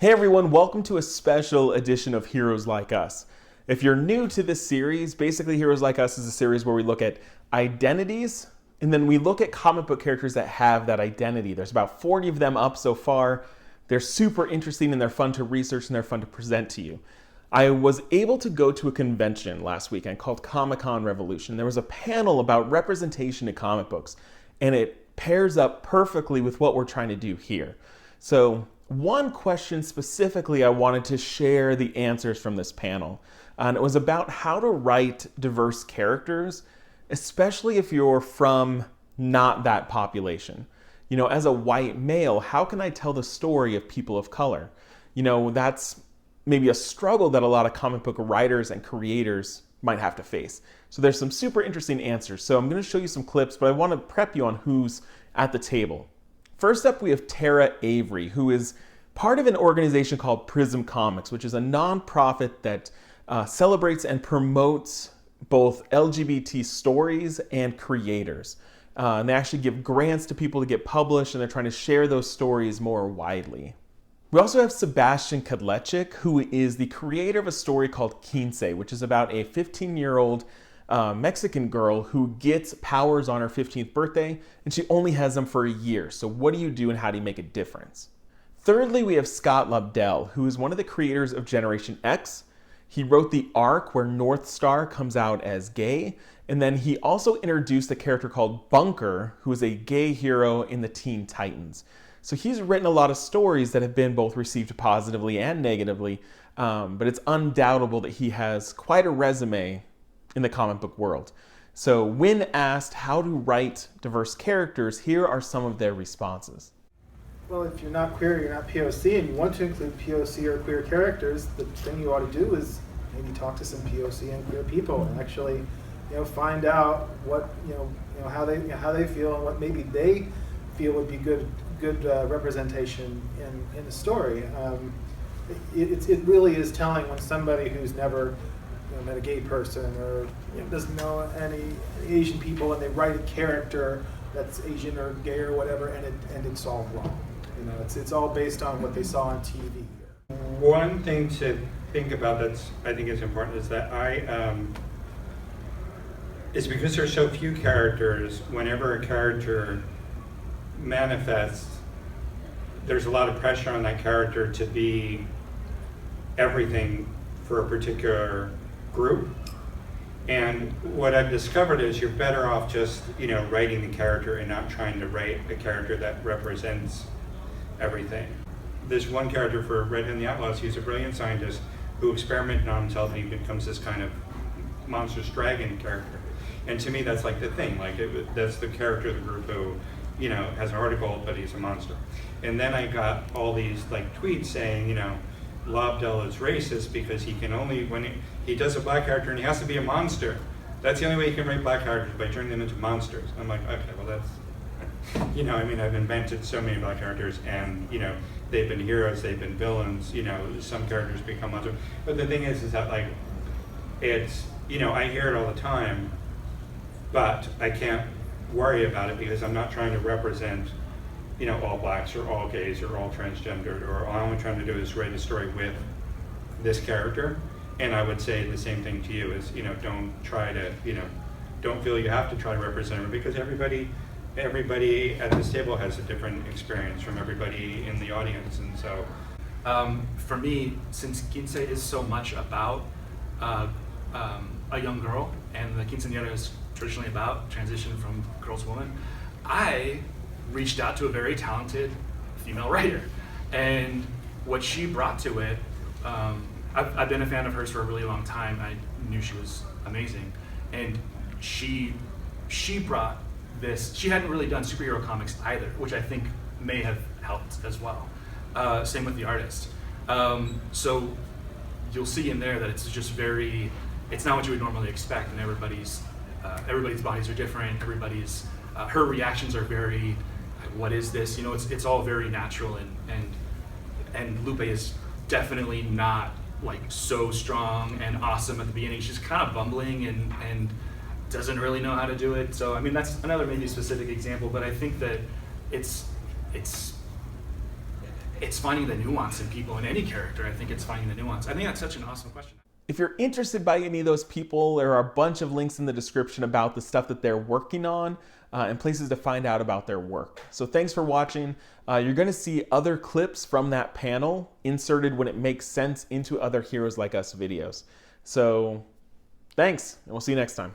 Hey everyone, welcome to a special edition of Heroes Like Us. If you're new to this series, basically Heroes Like Us is a series where we look at identities and then we look at comic book characters that have that identity. There's about 40 of them up so far. They're super interesting and they're fun to research and they're fun to present to you. I was able to go to a convention last weekend called Comic-Con Revolution. There was a panel about representation in comic books and it pairs up perfectly with what we're trying to do here. So one question specifically I wanted to share the answers from this panel, and it was about how to write diverse characters, especially if you're from not that population. You know, as a white male, how can I tell the story of people of color? You know, that's maybe a struggle that a lot of comic book writers and creators might have to face. So there's some super interesting answers. So I'm going to show you some clips, but I want to prep you on who's at the table. First up, we have Tara Avery, who is part of an organization called Prism Comics, which is a nonprofit that celebrates and promotes both LGBT stories and creators. And they actually give grants to people to get published, and they're trying to share those stories more widely. We also have Sebastian Kadlecik, who is the creator of a story called Quince, which is about a 15-year-old Mexican girl who gets powers on her 15th birthday, and she only has them for a year. So what do you do and how do you make a difference? Thirdly, we have Scott Lobdell, who is one of the creators of Generation X. He wrote the arc where North Star comes out as gay, and then he also introduced a character called Bunker, who is a gay hero in the Teen Titans. So he's written a lot of stories that have been both received positively and negatively, but it's undoubtable that he has quite a resume in the comic book world. So when asked how to write diverse characters, here are some of their responses. Well, if you're not queer, you're not POC, and you want to include POC or queer characters, the thing you ought to do is maybe talk to some POC and queer people and actually, find out what, how they feel and what maybe they feel would be good representation in the story. It really is telling when somebody who's never met a gay person or doesn't know any Asian people and they write a character that's Asian or gay or whatever and it's all wrong. It's all based on what they saw on TV. One thing to think about that's I think is important is that it's because there's so few characters. Whenever a character manifests, there's a lot of pressure on that character to be everything for a particular group. And what I've discovered is you're better off just writing the character and not trying to write a character that represents everything. This one character for Red Hood and the Outlaws, he's a brilliant scientist who experimented on himself and he becomes this kind of monstrous dragon character. And to me that's like the thing, that's the character of the group who has an article but he's a monster. And then I got all these tweets saying, Lobdell is racist because he can only, when he does a black character and he has to be a monster. That's the only way he can write black characters, by turning them into monsters. I'm like, okay, well that's, I've invented so many black characters and, they've been heroes, they've been villains, some characters become monsters. But the thing is that it's, I hear it all the time, but I can't worry about it because I'm not trying to represent all blacks or all gays or all transgendered, or all I'm trying to do is write a story with this character. And I would say the same thing to you is, don't try to, don't feel you have to try to represent them because everybody at this table has a different experience from everybody in the audience. And so for me, since Quince is so much about a young girl and the quinceañera is traditionally about transition from girl to woman, I reached out to a very talented female writer, and what she brought to it, I've been a fan of hers for a really long time. I knew she was amazing, and she brought this. She hadn't really done superhero comics either, which I think may have helped as well. Same with the artist. So you'll see in there that it's just it's not what you would normally expect, and everybody's bodies are different. Everybody's her reactions are very, what is this? It's all very natural, and Lupe is definitely not so strong and awesome at the beginning. She's kind of bumbling and doesn't really know how to do it. So that's another maybe specific example, but I think that it's it's finding the nuance in people, in any character. I think it's finding the nuance. I think that's such an awesome question. If you're interested by any of those people, there are a bunch of links in the description about the stuff that they're working on and places to find out about their work. So thanks for watching. You're going to see other clips from that panel inserted when it makes sense into other Heroes Like Us videos. So thanks, and we'll see you next time.